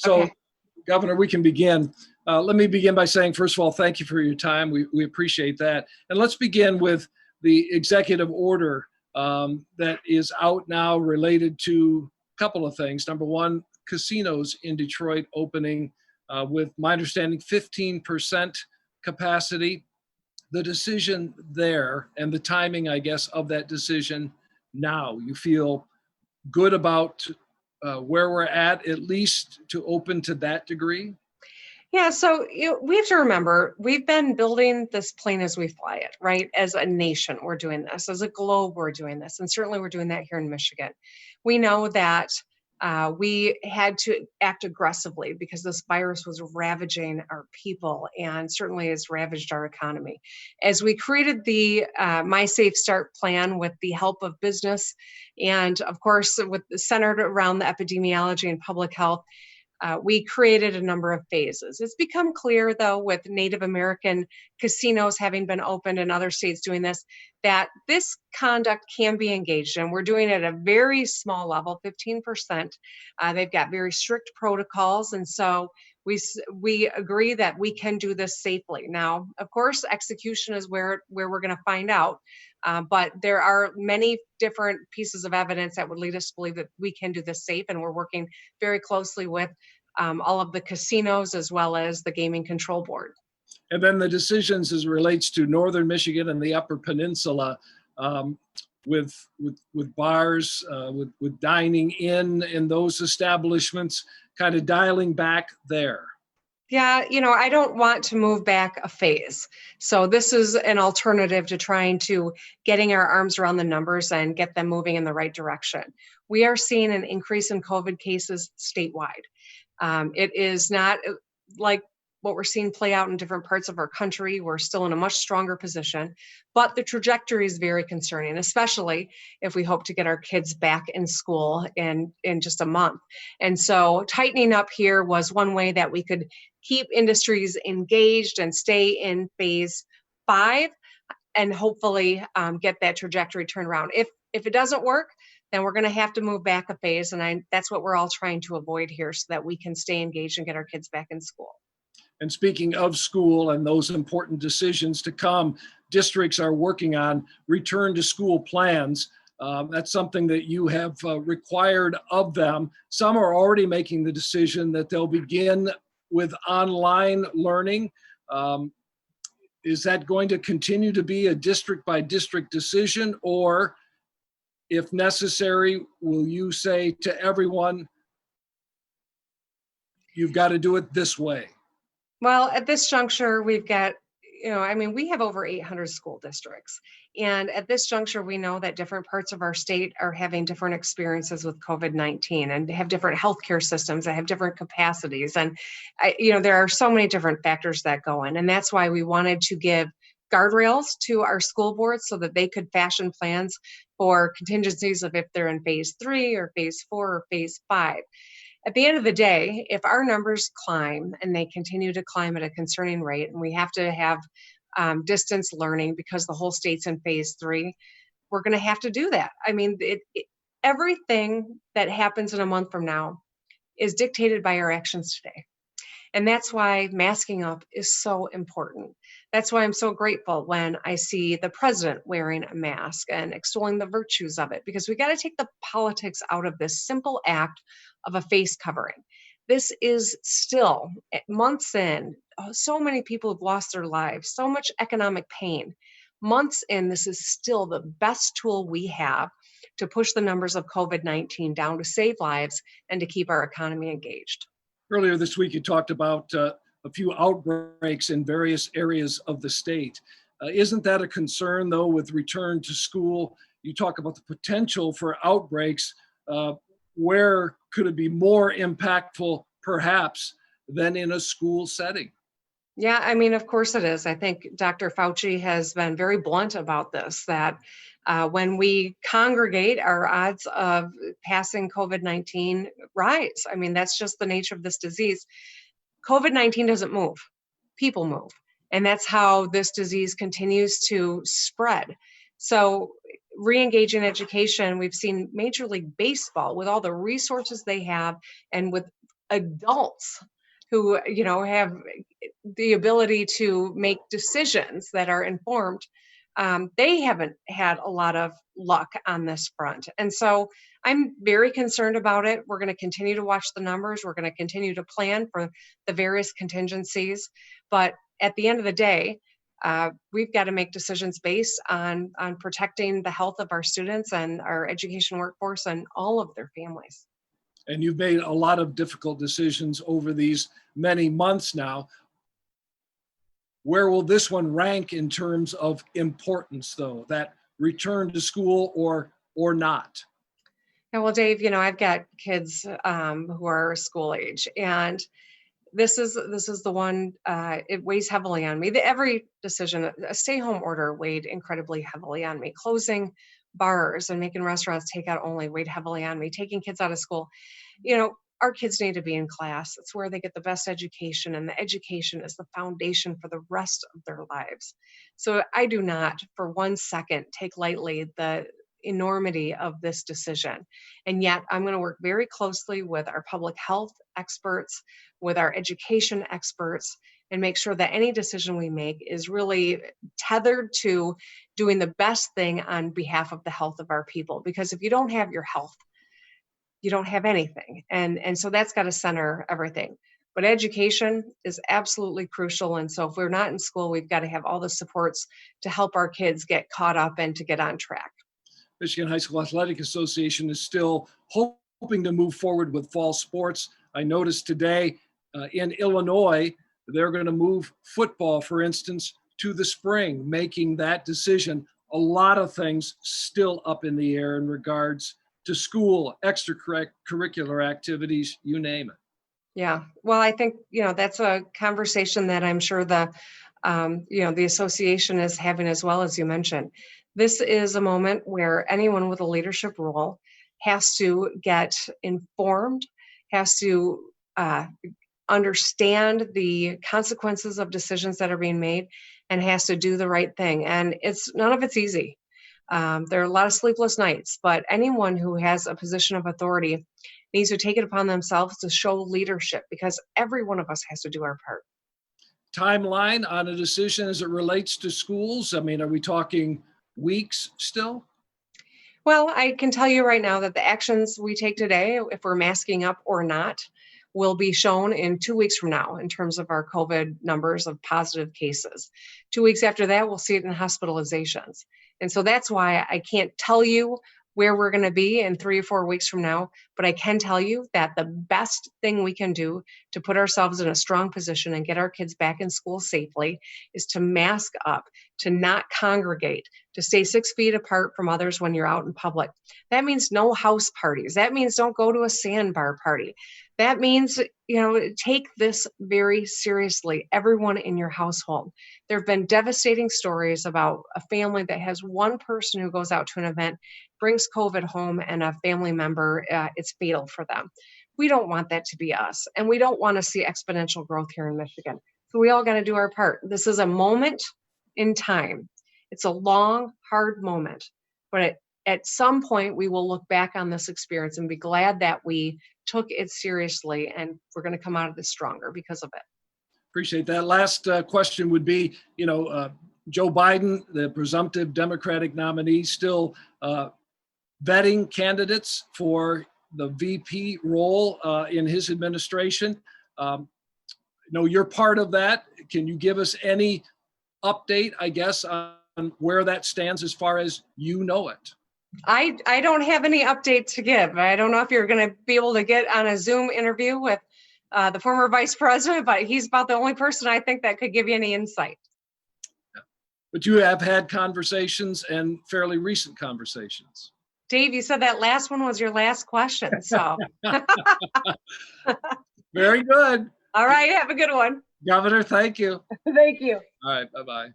So, Okay. Governor, we can begin. Let me begin by saying, first of all, thank you for your time. We appreciate that. And let's begin with the executive order that is out now related to a couple of things. Number one, casinos in Detroit opening with, my understanding, 15% capacity. The decision there and the timing, I guess, of that decision now, you feel good about where we're at least to open to that degree? Yeah, so we have to remember we've been building this plane as we fly it, right? As a nation, we're doing this. As a globe, we're doing this. And certainly we're doing that here in Michigan. We know that we had to act aggressively because this virus was ravaging our people and certainly has ravaged our economy. As we created the My Safe Start plan with the help of business and, of course, centered around the epidemiology and public health, we created a number of phases. It's become clear, though, with Native American casinos having been opened and other states doing this, that this conduct can be engaged in. We're doing it at a very small level, 15%. They've got very strict protocols, and so we agree that we can do this safely. Now, of course, execution is where we're going to find out. But there are many different pieces of evidence that would lead us to believe that we can do this safe, and we're working very closely with all of the casinos as well as the Gaming Control Board. And then the decisions as it relates to Northern Michigan and the Upper Peninsula with bars, with dining in those establishments, kind of dialing back there. Yeah, I don't want to move back a phase. So this is an alternative to trying to getting our arms around the numbers and get them moving in the right direction. We are seeing an increase in COVID cases statewide. It is not like what we're seeing play out in different parts of our country. We're still in a much stronger position, but the trajectory is very concerning, especially if we hope to get our kids back in school in just a month. And so tightening up here was one way that we could keep industries engaged and stay in phase 5 and hopefully get that trajectory turned around. If it doesn't work, then we're going to have to move back a phase. And that's what we're all trying to avoid here so that we can stay engaged and get our kids back in school. And speaking of school and those important decisions to come, districts are working on return to school plans. That's something that you have required of them. Some are already making the decision that they'll begin with online learning. Is that going to continue to be a district by district decision, or if necessary, will you say to everyone, you've got to do it this way? Well, at this juncture, we've got, we have over 800 school districts. And at this juncture, we know that different parts of our state are having different experiences with COVID-19 and have different healthcare systems that have different capacities. And, there are so many different factors that go in. And that's why we wanted to give guardrails to our school boards so that they could fashion plans for contingencies of if they're in phase 3 or phase 4 or phase 5. At the end of the day, if our numbers climb and they continue to climb at a concerning rate, and we have to have distance learning because the whole state's in phase 3, we're going to have to do that. I mean, everything that happens in a month from now is dictated by our actions today. And that's why masking up is so important. That's why I'm so grateful when I see the president wearing a mask and extolling the virtues of it, because we got to take the politics out of this simple act of a face covering. This is still months in. So many people have lost their lives, so much economic pain. Months in, this is still the best tool we have to push the numbers of COVID-19 down, to save lives and to keep our economy engaged. Earlier this week, you talked about a few outbreaks in various areas of the state. Isn't that a concern, though, with return to school? You talk about the potential for outbreaks. Where could it be more impactful, perhaps, than in a school setting? Yeah, I mean, of course it is. I think Dr. Fauci has been very blunt about this, that when we congregate, our odds of passing COVID-19 rise. I mean, that's just the nature of this disease. COVID-19 doesn't move. People move. And that's how this disease continues to spread. So re-engaging education, we've seen Major League Baseball with all the resources they have and with adults who, have the ability to make decisions that are informed, they haven't had a lot of luck on this front. And so I'm very concerned about it. We're going to continue to watch the numbers. We're going to continue to plan for the various contingencies. But at the end of the day, we've got to make decisions based on protecting the health of our students and our education workforce and all of their families. And you've made a lot of difficult decisions over these many months now. Where will this one rank in terms of importance, though, that return to school or not? Yeah, well, Dave, I've got kids who are school age, and this is the one, it weighs heavily on me. Every decision, a stay-home order weighed incredibly heavily on me. Closing bars and making restaurants takeout only weighed heavily on me. Taking kids out of school, our kids need to be in class. It's where they get the best education, and the education is the foundation for the rest of their lives. So I do not for 1 second take lightly the enormity of this decision. And yet I'm going to work very closely with our public health experts, with our education experts, and make sure that any decision we make is really tethered to doing the best thing on behalf of the health of our people. Because if you don't have your health, you don't have anything. And so that's got to center everything. But education is absolutely crucial. And so if we're not in school, we've got to have all the supports to help our kids get caught up and to get on track. Michigan High School Athletic Association is still hoping to move forward with fall sports. I noticed today in Illinois, they're going to move football, for instance, to the spring, making that decision. A lot of things still up in the air in regards to school, extracurricular activities, you name it. Yeah, well, I think, that's a conversation that I'm sure the association is having as well, as you mentioned. This is a moment where anyone with a leadership role has to get informed, has to understand the consequences of decisions that are being made, and has to do the right thing. And none of it's easy. There are a lot of sleepless nights, but anyone who has a position of authority needs to take it upon themselves to show leadership, because every one of us has to do our part. Timeline on a decision as it relates to schools? I mean, are we talking weeks still? Well, I can tell you right now that the actions we take today, if we're masking up or not, will be shown in 2 weeks from now in terms of our COVID numbers of positive cases. 2 weeks after that, we'll see it in hospitalizations. And so that's why I can't tell you where we're going to be in 3 or 4 weeks from now, but I can tell you that the best thing we can do to put ourselves in a strong position and get our kids back in school safely is to mask up, to not congregate, to stay 6 feet apart from others when you're out in public. That means no house parties. That means don't go to a sandbar party. That means, take this very seriously, everyone in your household. There have been devastating stories about a family that has one person who goes out to an event, brings COVID home, and a family member, it's fatal for them. We don't want that to be us, and we don't want to see exponential growth here in Michigan. So we all got to do our part. This is a moment in time. It's a long, hard moment, but at some point we will look back on this experience and be glad that we took it seriously, and we're going to come out of this stronger because of it. Appreciate that. Last question would be, Joe Biden, the presumptive Democratic nominee, still vetting candidates for the VP role in his administration. You're part of that. Can you give us any update, I guess, on where that stands as far as you know it? I don't have any update to give. I don't know if you're going to be able to get on a Zoom interview with the former vice president, but he's about the only person I think that could give you any insight. But you have had conversations, and fairly recent conversations. Dave, you said that last one was your last question, so. Very good. All right, have a good one. Governor, thank you. Thank you. All right, bye-bye.